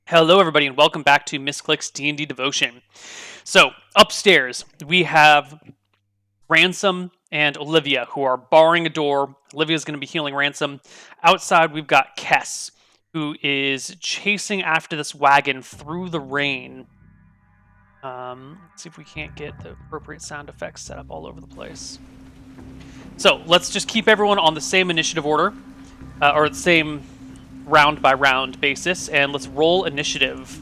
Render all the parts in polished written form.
Hello, everybody, and welcome back to Misscliks D&D Devotion. So, upstairs, we have Ransom and Olivia, who are barring a door. Olivia's going to be healing Ransom. Outside, we've got Kess, who is chasing after this wagon through the rain. Let's see if we can't get the appropriate sound effects set up all over the place. So, let's just keep everyone on the same initiative order, or the same round by round basis, and let's roll initiative.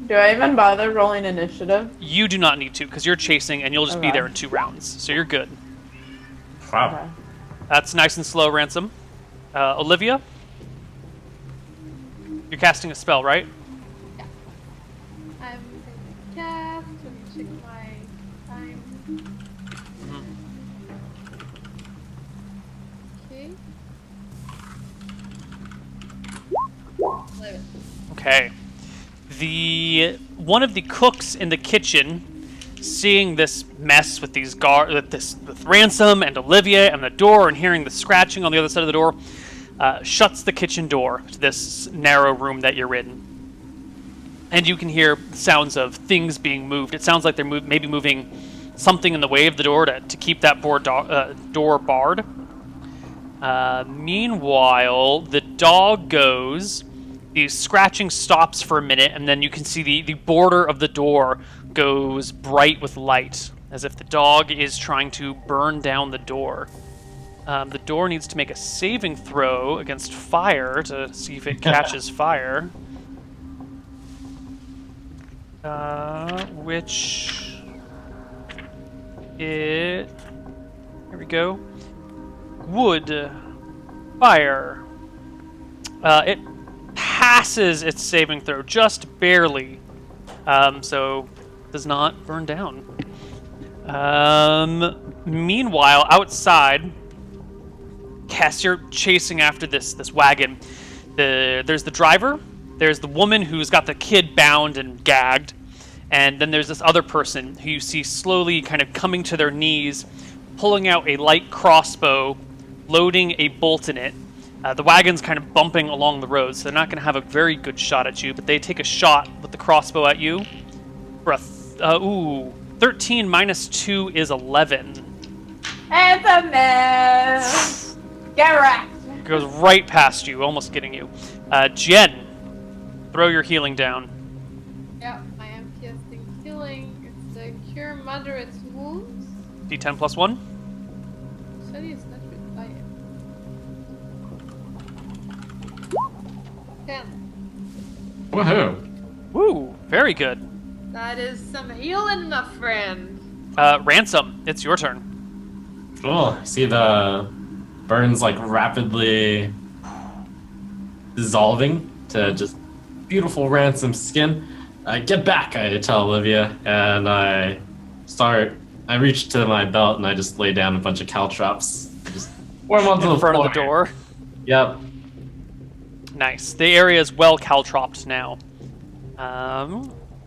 Do I even bother rolling initiative? You do not need to, because you're chasing, and you'll just be there in 2 rounds, so you're good. Wow. Okay. That's nice and slow, Ransom. Olivia? You're casting a spell, right? Yeah. I'm going to cast. Let me check my time. Okay. 11. Okay. One of the cooks in the kitchen, seeing this mess with with Ransom and Olivia and the door, and hearing the scratching on the other side of the door, shuts the kitchen door to this narrow room that you're in. And you can hear sounds of things being moved. It sounds like they're maybe moving something in the way of the door to keep that door barred. Meanwhile, the dog goes. The scratching stops for a minute, and then you can see the border of the door goes bright with light, as if the dog is trying to burn down the door. The door needs to make a saving throw against fire to see if it catches fire. Which it... Here we go. Wood. Fire. It passes its saving throw just barely, so does not burn down. Meanwhile, outside, Cass, you're chasing after this wagon. There's the driver, there's the woman who's got the kid bound and gagged, and then there's this other person who you see slowly kind of coming to their knees, pulling out a light crossbow, loading a bolt in it. The wagon's kind of bumping along the road, so they're not going to have a very good shot at you, but they take a shot with the crossbow at you for 13 minus 2 is 11. It's a mess. Get wrecked. Goes right past you, almost getting you. Jen, throw your healing down. Yeah, I am casting healing. It's a cure moderate wounds. D10 plus 1. Study is not with fire. 10. Woohoo! Woo, very good. That is some healing, my friend. Ransom, it's your turn. Cool. See the burns like rapidly dissolving to just beautiful Ransom skin. Get back, I tell Olivia, and I reach to my belt and I just lay down a bunch of caltrops. Just warm onto the In front floor. of the door. Yep. Nice. The area is well caltropped now.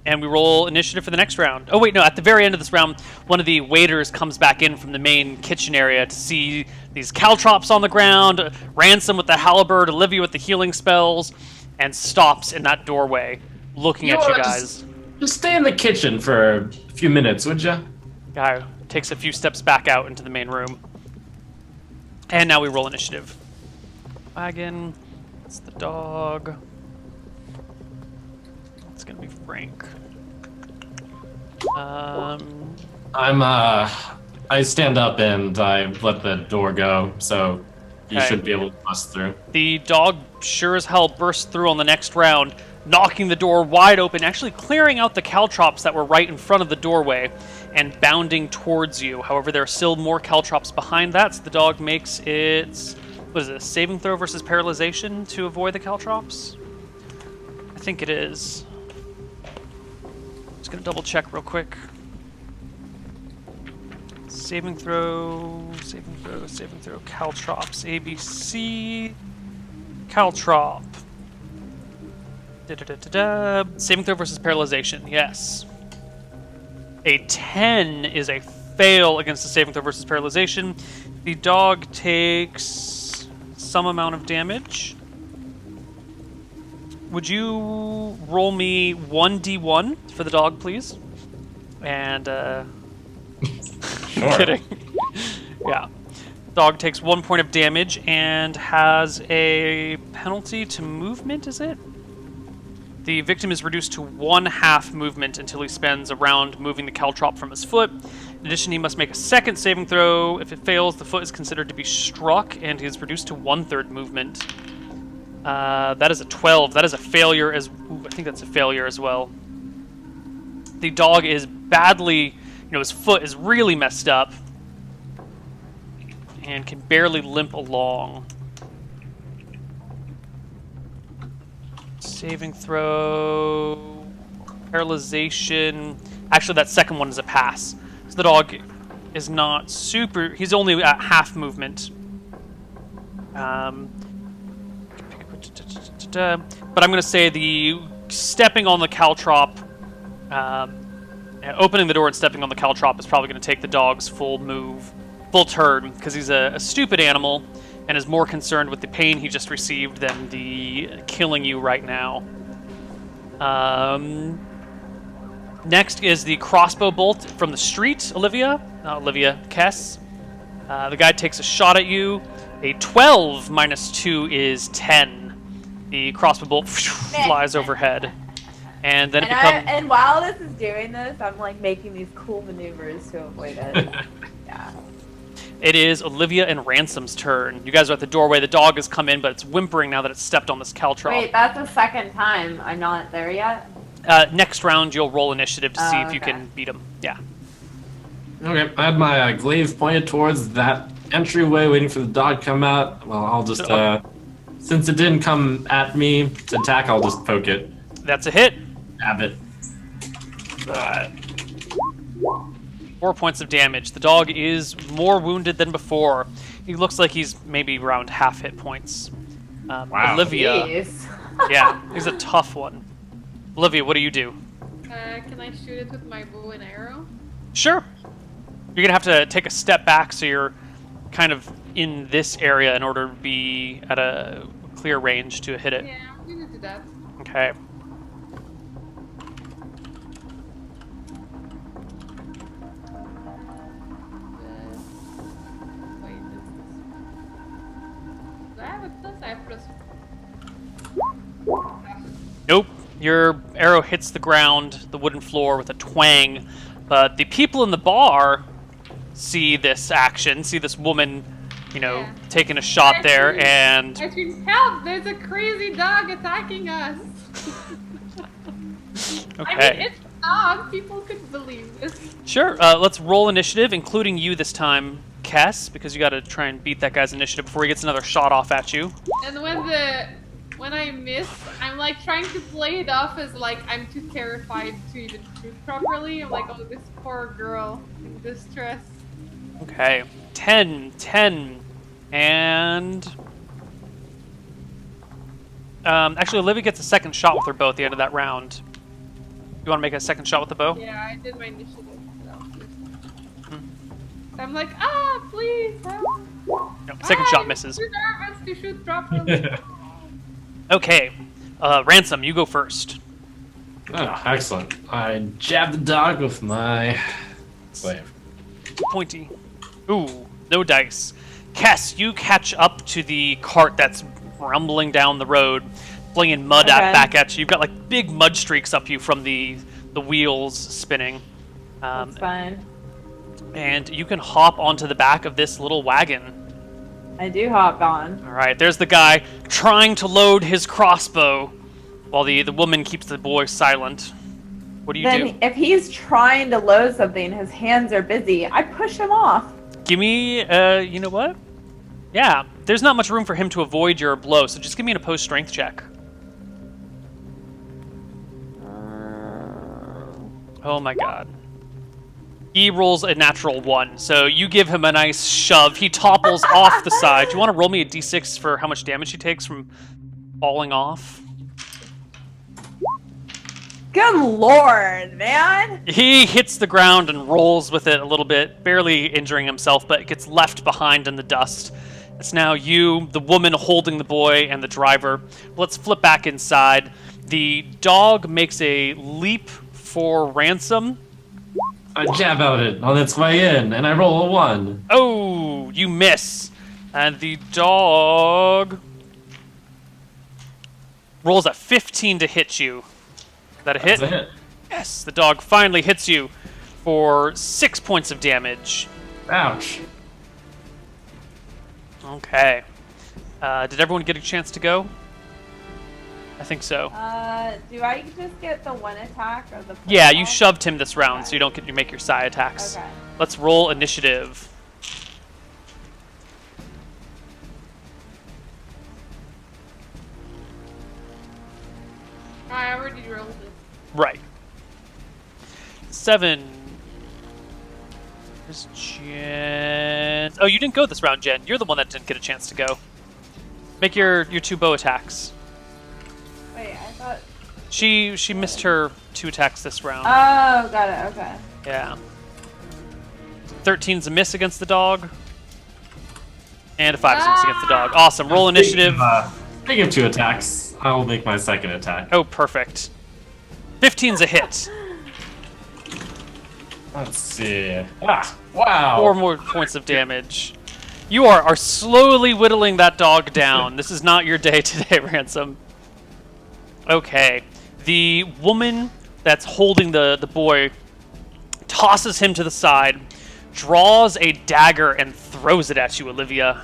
And we roll initiative for the next round. Oh, wait, no. At the very end of this round, one of the waiters comes back in from the main kitchen area to see these caltrops on the ground, Ransom with the halberd, Olivia with the healing spells, and stops in that doorway, looking at you guys. Just stay in the kitchen for a few minutes, would ya? Guy takes a few steps back out into the main room. And now we roll initiative. Wagon. That's the dog. It's gonna be Frank. I stand up and I let the door go, so you Okay. should be able to bust through. The dog sure as hell bursts through on the next round, knocking the door wide open, actually clearing out the caltrops that were right in front of the doorway and bounding towards you. However, there are still more caltrops behind that, so the dog makes its, saving throw versus paralyzation to avoid the caltrops? I think it is. Just gonna double check real quick. Saving throw, caltrops, ABC, caltrop. Saving throw versus paralyzation, yes. A 10 is a fail against the saving throw versus paralyzation. The dog takes some amount of damage. would you roll me 1d1 for the dog, please? And, Sure. kidding. Yeah. Dog takes 1 point of damage and has a penalty to movement, is it? The victim is reduced to 1/2 movement until he spends a round moving the caltrop from his foot. In addition, he must make a second saving throw. If it fails, the foot is considered to be struck, and he is reduced to 1/3 movement. That is a 12. That is a failure as... Ooh, I think that's a failure as well. The dog is badly... his foot is really messed up. And can barely limp along. Saving throw... Paralyzation... Actually, that second one is a pass. So the dog is not super... He's only at half movement. But I'm going to say the stepping on the caltrop... opening the door and stepping on the caltrop is probably going to take the dog's full turn, because he's a stupid animal and is more concerned with the pain he just received than the killing you right now. Next is the crossbow bolt from the street, Kess. The guy takes a shot at you. A 12 minus 2 is 10. The crossbow bolt flies overhead. And then and while this is doing this, I'm like making these cool maneuvers to avoid it. Yeah. It is Olivia and Ransom's turn. You guys are at the doorway. The dog has come in, but it's whimpering now that it's stepped on this caltrop. Wait, that's the second time. I'm not there yet? Next round, you'll roll initiative to see if you can beat him. Yeah. Okay, I had my glaive pointed towards that entryway, waiting for the dog to come out. Well, I'll just, since it didn't come at me to attack, I'll just poke it. That's a hit. Stab it. 4 points of damage. The dog is more wounded than before. He looks like he's maybe around half hit points. Wow. Olivia. Jeez. Yeah, he's a tough one. Olivia, what do you do? Can I shoot it with my bow and arrow? Sure. You're going to have to take a step back so you're kind of in this area in order to be at a clear range to hit it. Yeah, I'm gonna do that. Okay. Wait, do I have a plus? I have plus. Nope. Your arrow hits the ground, the wooden floor, with a twang. But the people in the bar see this action, see this woman, Yeah. taking a shot there, and... I scream, help! There's a crazy dog attacking us! Okay. I mean, it's a dog. People could believe this. Sure. Let's roll initiative, including you this time, Cass, because you got to try and beat that guy's initiative before he gets another shot off at you. And when I miss, I'm like trying to play it off as like I'm too terrified to even shoot properly. I'm like, oh, this poor girl in distress. Okay. 10, and... actually, Olivia gets a second shot with her bow at the end of that round. You want to make a second shot with the bow? Yeah, I did my initiative. So. Hmm. I'm like, please help. No, second shot misses. I'm too nervous to shoot properly. Okay. Ransom, you go first. Oh, excellent. I jab the dog with my glaive. Pointy. Ooh, no dice. Kess, you catch up to the cart that's rumbling down the road, flinging mud back at you. You've got like big mud streaks up you from the wheels spinning. That's fine. And you can hop onto the back of this little wagon. I do hop on. All right, there's the guy trying to load his crossbow while the woman keeps the boy silent. What do you do? If he's trying to load something, his hands are busy, I push him off. Give me, you know what? Yeah, there's not much room for him to avoid your blow, so just give me an opposed strength check. Oh my god. He rolls a natural 1, so you give him a nice shove. He topples off the side. Do you want to roll me a d6 for how much damage he takes from falling off? Good lord, man! He hits the ground and rolls with it a little bit, barely injuring himself, but gets left behind in the dust. It's now you, the woman holding the boy, and the driver. Let's flip back inside. The dog makes a leap for Ransom. I jab at it on its way in, and I roll a 1. Oh, you miss. And the dog rolls a 15 to hit you. Is that a hit? That's a hit. Yes, the dog finally hits you for 6 points of damage. Ouch. Okay. Did everyone get a chance to go? I think so. Do I just get the 1 attack or the? Yeah, you purple? shoved him this round, Okay. so you don't get to make your side attacks. Okay. Let's roll initiative. I already rolled it. Right. 7. There's Jen. Oh, you didn't go this round, Jen. You're the one that didn't get a chance to go. Make your 2 bow attacks. Wait, I thought. She missed her 2 attacks this round. Oh, got it. Okay. Yeah. 13's a miss against the dog. And a 5's a miss against the dog. Awesome. Roll initiative. Speaking of 2 attacks, I will make my second attack. Oh, perfect. 15's a hit. Let's see. Ah, wow. 4 more points of damage. You are slowly whittling that dog down. This is not your day today, Ransom. Okay. The woman that's holding the boy tosses him to the side, draws a dagger, and throws it at you, Olivia.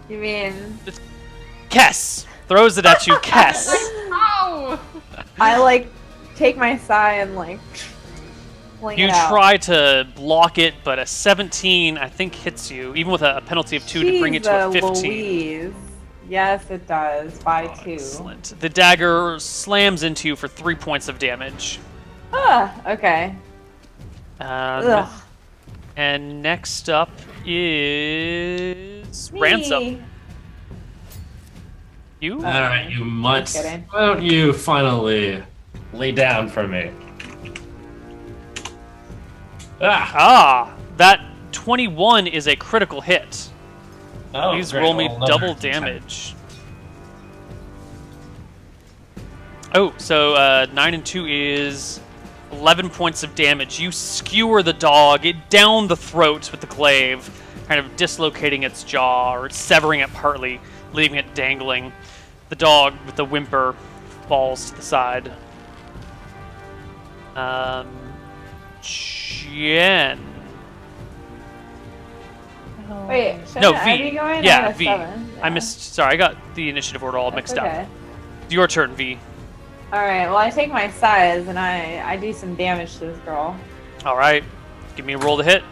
You mean Kess! Throws it at you, Kess! Ow! I like take my sai and like fling You it out. try to block it, but a 17, I think, hits you, even with a penalty of 2 to bring it to a 15. Louise. Yes, it does. By 2. Excellent. The dagger slams into you for 3 points of damage. Okay. Um, and next up is Me. Ransom. You? Alright, you mutt. Just kidding. Why don't you finally lay down for me? That 21 is a critical hit. Oh, Please great. roll me Well, double another damage. Oh, so 9 and 2 is 11 points of damage. You skewer the dog down the throat with the glaive, kind of dislocating its jaw or severing it partly, leaving it dangling. The dog, with the whimper, falls to the side. Jen. Wait, should No, I V. be going? I Yeah, got a V. 7. I missed. Sorry, I got the initiative order all mixed okay. up. Your turn, V. Alright, well I take my size and I do some damage to this girl. All right. Give me a roll to hit.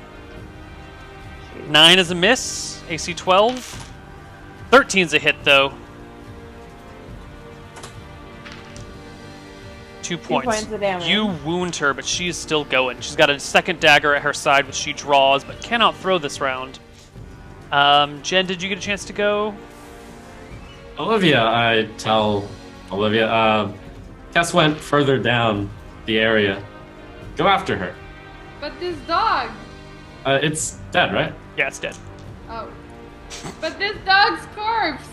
9 is a miss. AC 12. 13's a hit, though. 2 points. points of damage. You wound her, but she is still going. She's got a second dagger at her side, which she draws, but cannot throw this round. Jen, did you get a chance to go? Olivia, I tell Olivia, Tess went further down the area. Go after her. But this dog. It's dead, right? Yeah, it's dead. Oh. But this dog's corpse.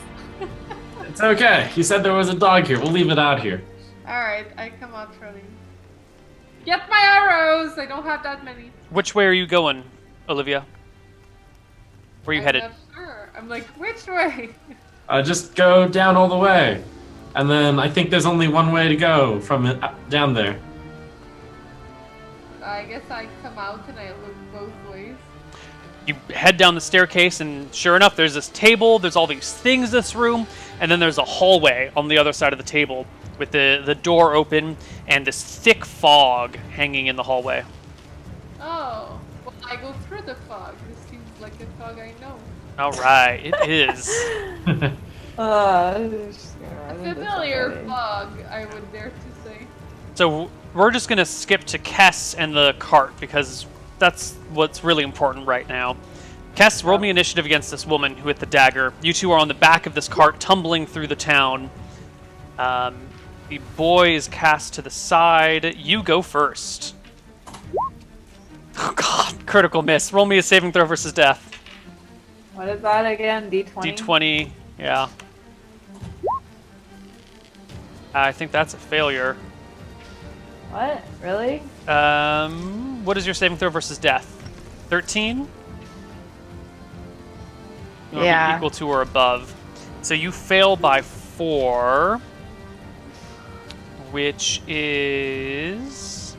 It's okay. You said there was a dog here. We'll leave it out here. Alright, I come out running. Get my arrows! I don't have that many. Which way are you going, Olivia? Where are you I'm headed? not sure. I'm like, which way? Just go down all the way. And then I think there's only one way to go from it down there. I guess I come out and I look both ways. You head down the staircase, and sure enough, there's this table, there's all these things in this room, and then there's a hallway on the other side of the table with the door open and this thick fog hanging in the hallway. Oh. Well, I go through the fog. This seems like a fog I know. All right, it is. A familiar fog, I would dare to say. So we're just going to skip to Kess and the cart, because that's what's really important right now. Kess, roll me initiative against this woman who hit the dagger. You two are on the back of this cart, tumbling through the town. The boy is cast to the side. You go first. Oh, God. Critical miss. Roll me a saving throw versus death. What is that again? D20? D20. Yeah. I think that's a failure. What? Really? What is your saving throw versus death? 13? You want to be Yeah. equal to or above. So you fail by 4, which is...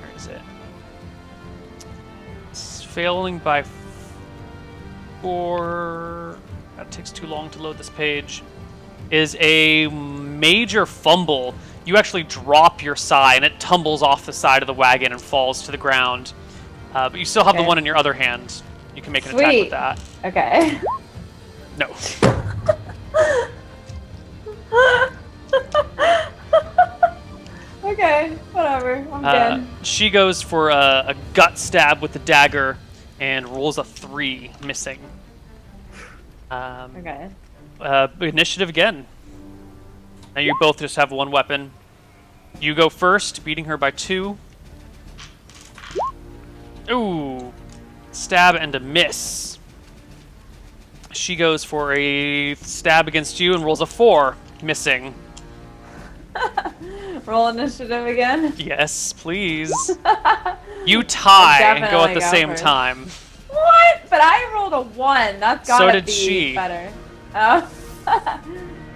Where is it? It's failing by 4... That takes too long to load this page. Is a major fumble. You actually drop your sai, and it tumbles off the side of the wagon and falls to the ground. But you still have the Okay. one in your other hand. You can make an attack with that. Okay. No. Okay, whatever. I'm good. She goes for a gut stab with the dagger and rolls a 3, missing. Okay. Initiative again. Now you both just have one weapon. You go first, beating her by 2. Ooh. Stab and a miss. She goes for a stab against you and rolls a 4, missing. Roll initiative again. Yes, please. You tie and go at Definitely the go same first. time. What? But I rolled a 1. That's gotta So did be she. better. Oh.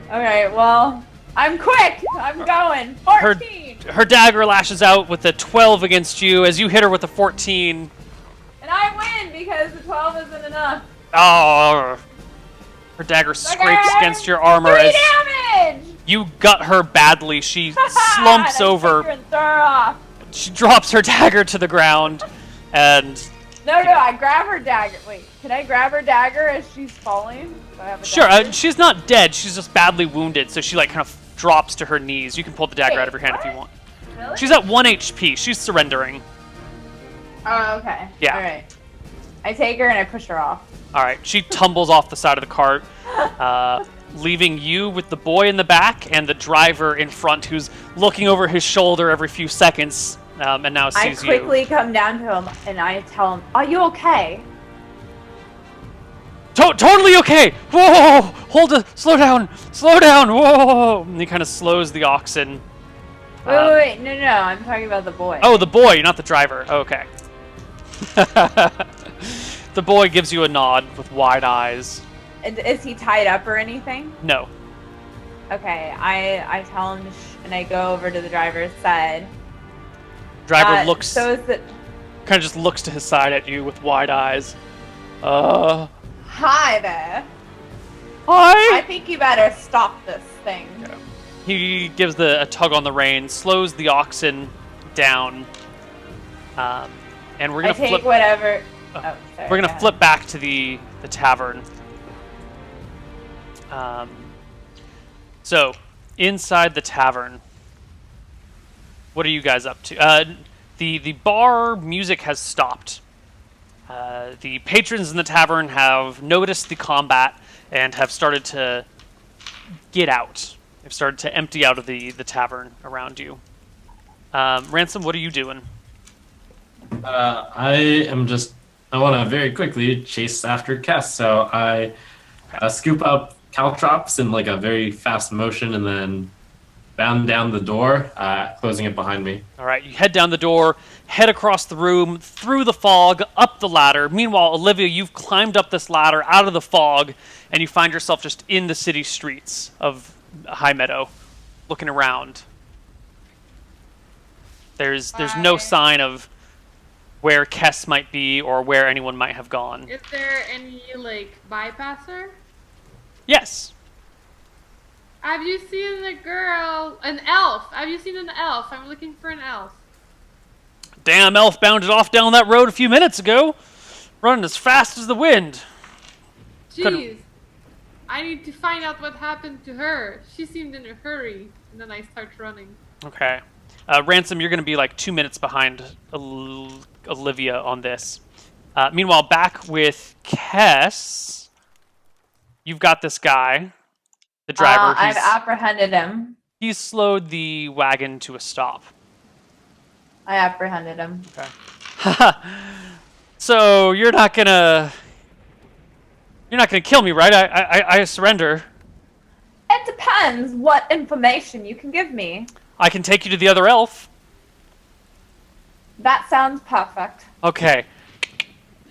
Alright, well, I'm quick. I'm going. 14. Her dagger lashes out with a 12 against you as you hit her with a 14. And I win because the 12 isn't enough. Oh, her dagger scrapes Okay. against your armor 3 as damage! you gut her badly. She slumps And I over. take her and throw her off. She drops her dagger to the ground, and No, I grab her dagger. Wait, can I grab her dagger as she's falling? Do I have a sure, dagger? she's not dead. She's just badly wounded, so she like kind of drops to her knees. You can pull the dagger Wait, out of your hand if you what? want. Really? She's at 1 HP. She's surrendering. Oh, okay. Yeah. Alright. I take her and I push her off. All right, she tumbles off the side of the cart, leaving you with the boy in the back and the driver in front, who's looking over his shoulder every few seconds, and now I sees quickly come down to him and I tell him, "Are you okay?" Totally okay. Whoa! Hold it. Slow down. Whoa! And he kind of slows the oxen. Wait, no, I'm talking about the boy. Oh, the boy, not the driver. Okay. The boy gives you a nod with wide eyes. Is he tied up or anything? No. Okay, I tell him and I go over to the driver's side. Driver looks, So is it? kind of just looks to his side at you with wide eyes. Hi there. Hi. I think you better stop this thing. He gives a tug on the rein, slows the oxen down, and we're I gonna take flip. whatever. Oh, sorry, We're go gonna ahead. flip back to the tavern. So inside the tavern, what are you guys up to? The bar music has stopped. The patrons in the tavern have noticed the combat and have started to get out. They've started to empty out of the tavern around you. Ransom, what are you doing? I want to very quickly chase after Kess, so I scoop up caltrops in like a very fast motion and then bound down the door, closing it behind me. All right, you head down the door, head across the room, through the fog, up the ladder. Meanwhile, Olivia, you've climbed up this ladder out of the fog, and you find yourself just in the city streets of High Meadow, looking around. There's no Hi. sign of where Kess might be or where anyone might have gone. Is there any like bypasser? Yes. Have you seen an elf? Have you seen an elf? I'm looking for an elf. Damn elf bounded off down that road a few minutes ago, running as fast as the wind. Couldn't- Jeez. I need to find out what happened to her. She seemed in a hurry. And then I start running. Okay. Ransom, you're going to be like 2 minutes behind Olivia on this. Meanwhile, back with Kess, you've got this guy, the driver. I've apprehended him. He's slowed the wagon to a stop. I apprehended him. Okay. So you're not gonna kill me, right? I surrender. And It depends what information you can give me. I can take you to the other elf. That sounds perfect. Okay.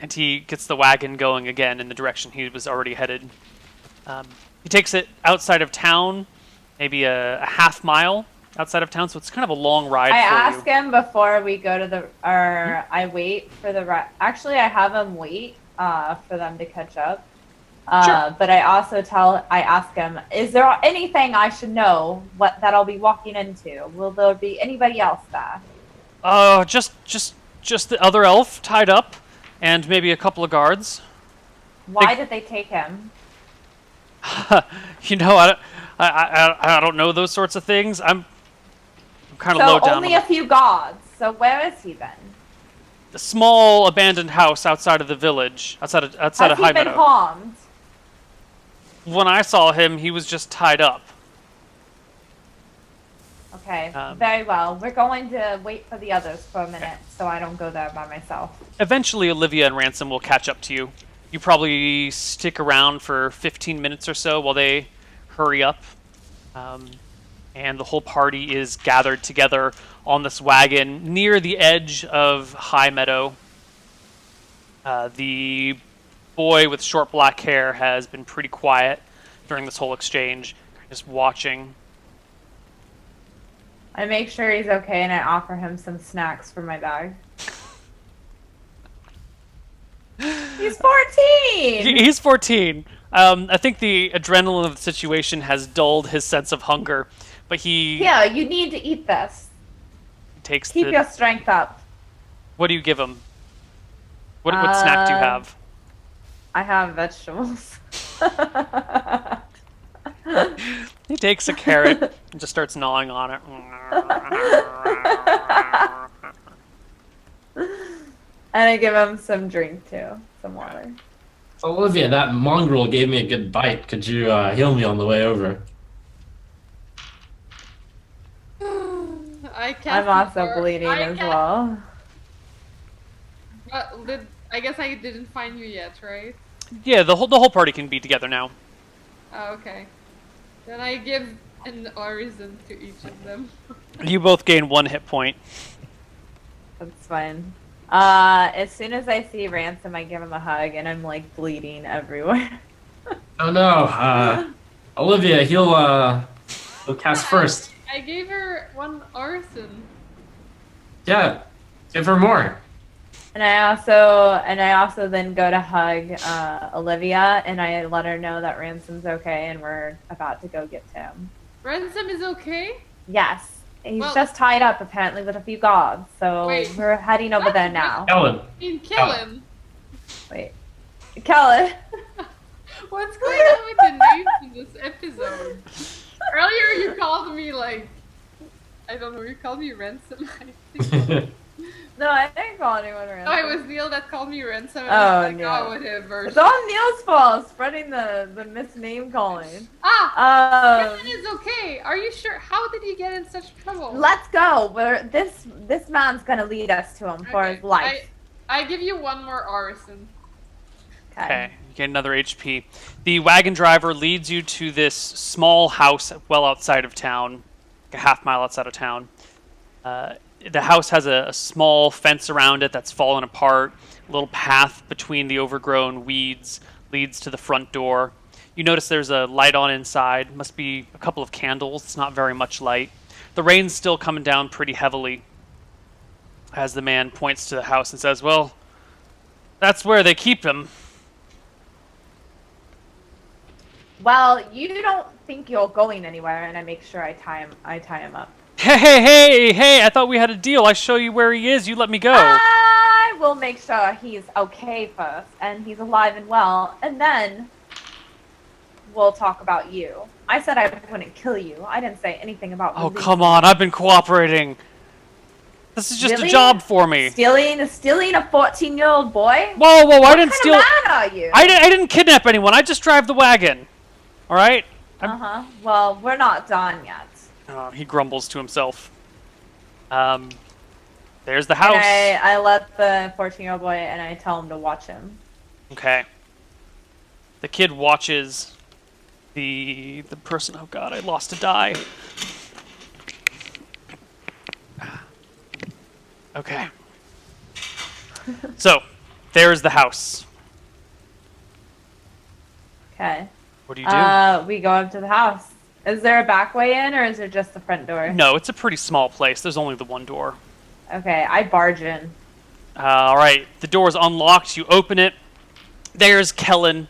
And he gets the wagon going again in the direction he was already headed. He takes it outside of town, maybe a half mile outside of town, so it's kind of a long ride I for ask you. him before we go to the, or I wait for the, actually I have him wait for them to catch up. Sure. But I ask him, is there anything I should know that I'll be walking into? Will there be anybody else there? Just the other elf tied up, and maybe a couple of guards. Why did they take him? You know, I don't know those sorts of things. I'm kind of So low down. only a few guards. So where is he then? A small abandoned house outside of the village, outside of Has High he been Meadow. harmed? When I saw him, he was just tied up. Okay, Um, very well. We're going to wait for the others for a minute, so I don't go there by myself. Eventually, Olivia and Ransom will catch up to you. You probably stick around for 15 minutes or so while they hurry up. And the whole party is gathered together on this wagon near the edge of High Meadow. The boy with short black hair has been pretty quiet during this whole exchange, just watching. I make sure he's okay and I offer him some snacks for my bag. He's 14! He's 14. I think the adrenaline of the situation has dulled his sense of hunger, but he Yeah, you need to eat this. takes Keep your strength up. What do you give him? What snack do you have? I have vegetables. He takes a carrot and just starts gnawing on it. And I give him some drink too, some water. Olivia, that mongrel gave me a good bite. Could you heal me on the way over? I can't. I'm also bleeding as well. I guess I didn't find you yet, right? Yeah, the whole party can be together now. Oh, okay. Then I give an orison to each of them. You both gain 1 hit point. That's fine. As soon as I see Ransom, I give him a hug, and I'm like bleeding everywhere. Oh no, Olivia, he'll cast first. I gave her 1 orison. Yeah, give her more. And I also then go to hug Olivia, and I let her know that Ransom's okay, and we're about to go get him. Ransom is okay? Yes, he's Well- just tied up apparently with a few guards, so Wait. we're heading over there now. Kellen. Kellen. Wait, Kellen. What's going on with the names in this episode? Earlier you called me like, I don't know, you called me Ransom, I think. No, I didn't call anyone Ransom. Oh, it was Neil that called me Ransom. And Oh, I was like, no. oh, whatever. It's all Neil's fault, spreading the misname calling. Kellen is okay. Are you sure? How did he get in such trouble? Let's go. This man's gonna lead us to him for his life. I give you 1 more orison. Okay, you get another HP. The wagon driver leads you to this small house well outside of town, like a half mile outside of town. The house has a small fence around it that's fallen apart. A little path between the overgrown weeds leads to the front door. You notice there's a light on inside. Must be a couple of candles. It's not very much light. The rain's still coming down pretty heavily as the man points to the house and says, "Well, that's where they keep him." Well, you don't think you're going anywhere, and I make sure I tie him up. Hey, I thought we had a deal. I show you where he is, you let me go. I will make sure he's okay first, and he's alive and well, and then we'll talk about you. I said I wouldn't kill you. I didn't say anything about Oh, releasing come on. I've been cooperating. This is just Really? a job for me. Stealing a 14-year-old boy? Whoa, I What didn't kind steal. of man are you? I didn't kidnap anyone. I just drive the wagon. All right? Well, we're not done yet. He grumbles to himself. There's the house. And I let the 14-year-old boy, and I tell him to watch him. Okay. The kid watches the person. Oh God, I lost a die. Okay. So, there's the house. Okay. What do you do? We go up to the house. Is there a back way in, or is there just the front door? No, it's a pretty small place. There's only the one door. Okay, I barge in. All right, the door's unlocked. You open it. There's Kellen,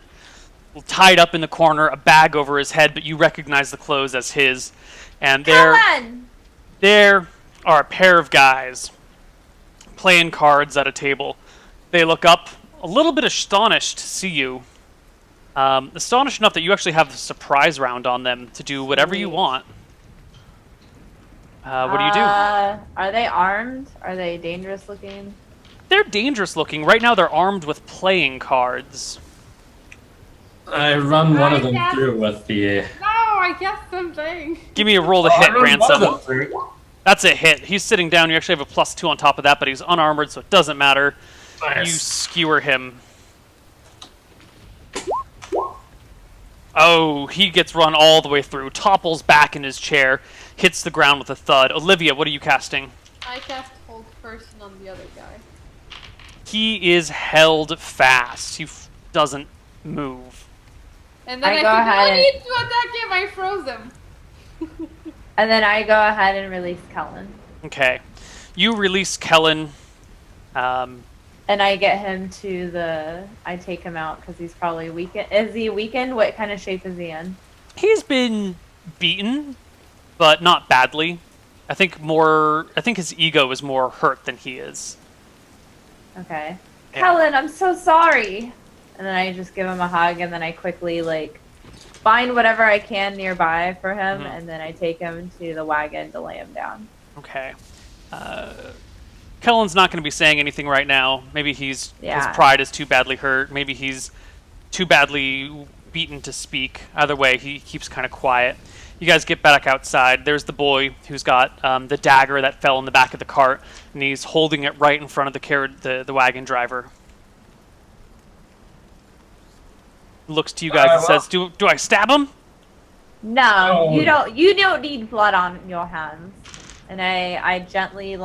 tied up in the corner, a bag over his head, but you recognize the clothes as his. And Kellen! there are a pair of guys playing cards at a table. They look up, a little bit astonished to see you. Astonished enough that you actually have a surprise round on them to do whatever you want. What do you do? Are they armed? Are they dangerous looking? They're dangerous looking. Right now they're armed with playing cards. I run one of them I through with the. No, I guess something. Give me a roll to hit, I run one of them Ransom. through. That's a hit. He's sitting down. You actually have a +2 on top of that, but he's unarmored, so it doesn't matter. Nice. You skewer him. Oh, he gets run all the way through, topples back in his chair, hits the ground with a thud. Olivia, what are you casting? I cast hold person on the other guy. He is held fast. He doesn't move. And then I I go think ahead I and- need to attack him. I froze him. And then I go ahead and release Kellen. Okay. You release Kellen. And I get him to the... I take him out because he's probably weakened. Is he weakened? What kind of shape is he in? He's been beaten, but not badly. I think his ego is more hurt than he is. Okay. Yeah. Kellen, I'm so sorry. And then I just give him a hug, and then I quickly, find whatever I can nearby for him, and then I take him to the wagon to lay him down. Okay. Kellen's not going to be saying anything right now. Maybe his pride is too badly hurt. Maybe he's too badly beaten to speak. Either way, he keeps kind of quiet. You guys get back outside. There's the boy who's got the dagger that fell in the back of the cart, and he's holding it right in front of the wagon driver. Looks to you guys and says, "Do I stab him?" No, Oh. you don't need blood on your hands. And I gently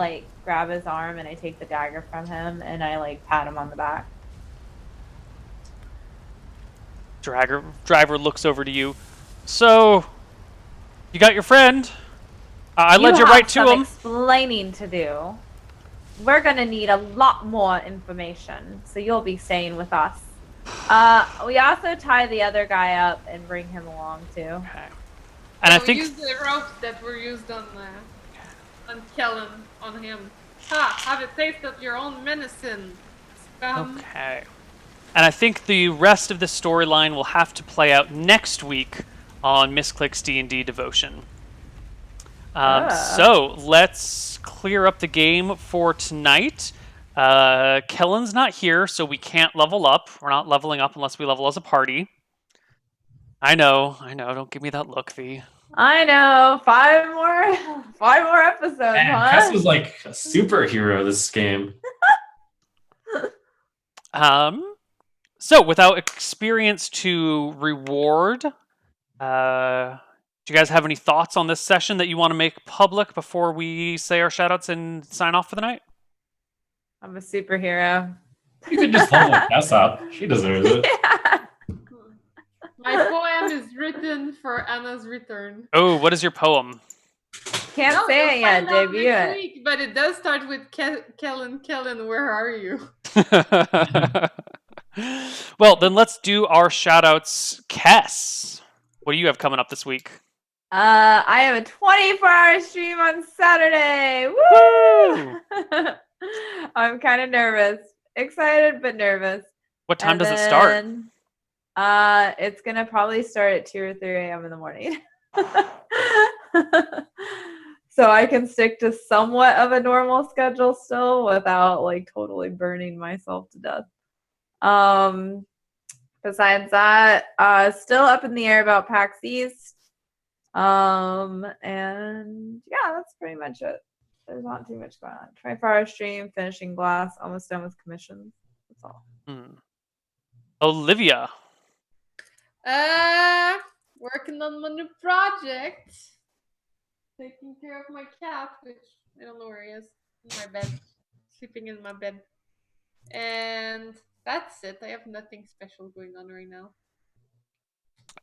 grab his arm and I take the dagger from him and I pat him on the back. Driver looks over to you. So, you got your friend. I led you right to have some him. explaining to do. We're gonna need a lot more information, so you'll be staying with us. We also tie the other guy up and bring him along too. Okay. And I we think use the ropes that were used on Kellen, on him. Ha! Have a taste of your own medicine. Okay. And I think the rest of the storyline will have to play out next week on Misscliks D&D Devotion. So let's clear up the game for tonight. Kellen's not here, so we can't level up. We're not leveling up unless we level as a party. I know. Don't give me that look, V. I know. 5 more episodes, Man, huh? Cass was like a superhero this game. So without experience to reward, do you guys have any thoughts on this session that you want to make public before we say our shoutouts and sign off for the night? I'm a superhero. You could just level Cass up. She deserves it. My poem is written for Anna's return. Oh, what is your poem? Can't say it yet. You'll find out Debut next it. week, but it does start with Kellen. Kellen, where are you? Well, then let's do our shoutouts. Kess, what do you have coming up this week? I have a 24-hour stream on Saturday. Woo! I'm kind of nervous. Excited, but nervous. What time does it start? It's going to probably start at 2 or 3 a.m. in the morning. So I can stick to somewhat of a normal schedule still without totally burning myself to death. Besides that, still up in the air about PAX East. And yeah, that's pretty much it. There's not too much going on. 24-hour stream, finishing glass, almost done with commissions. That's all. Olivia. working on my new project. Taking care of my cat, which I don't know where he is. In my bed. Sleeping in my bed. And that's it. I have nothing special going on right now.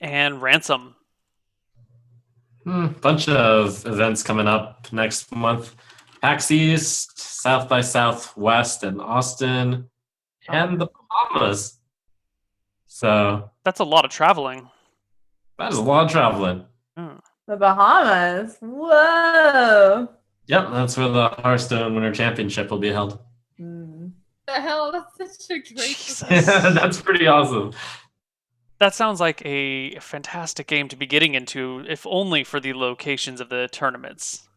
And Ransom. Bunch of events coming up next month. PAX East, South by Southwest in Austin, and the Bahamas. So That's a lot of traveling. that is a lot of traveling. The Bahamas. Whoa. Yep, that's where the Hearthstone Winter Championship will be held. The hell, that's such a great Jesus. That's pretty awesome. That sounds like a fantastic game to be getting into, if only for the locations of the tournaments.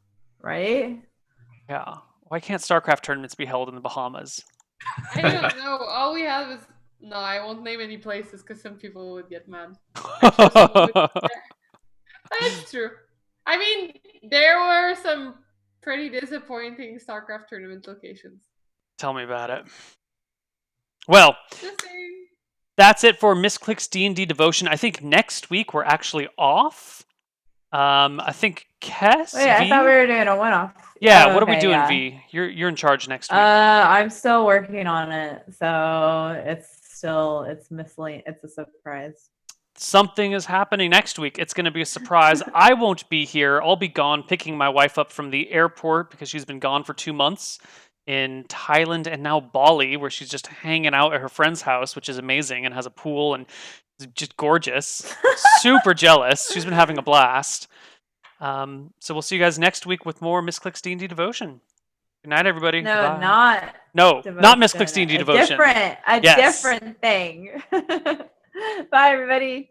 Right? Yeah. Why can't StarCraft tournaments be held in the Bahamas? I don't know. All we have is no. I won't name any places because some people would get mad. That's true. I mean, there were some pretty disappointing StarCraft tournament locations. Tell me about it. Well, Just saying. that's it for Misscliks D&D Devotion. I think next week we're actually off. I think Kess. Wait, I thought we were doing a one-off. Yeah, Oh, what are we okay, doing, yeah. V? You're in charge next week. I'm still working on it, so it's miscellaneous. It's a surprise. Something is happening next week. It's going to be a surprise. I won't be here. I'll be gone picking my wife up from the airport because she's been gone for 2 months in Thailand and now Bali, where she's just hanging out at her friend's house, which is amazing and has a pool and is just gorgeous. Super jealous. She's been having a blast. So we'll see you guys next week with more Misscliks D&D Devotion. Good night, everybody. No, Goodbye. not not Misscliks D&D Devotion. A Yes. different thing. Bye, everybody.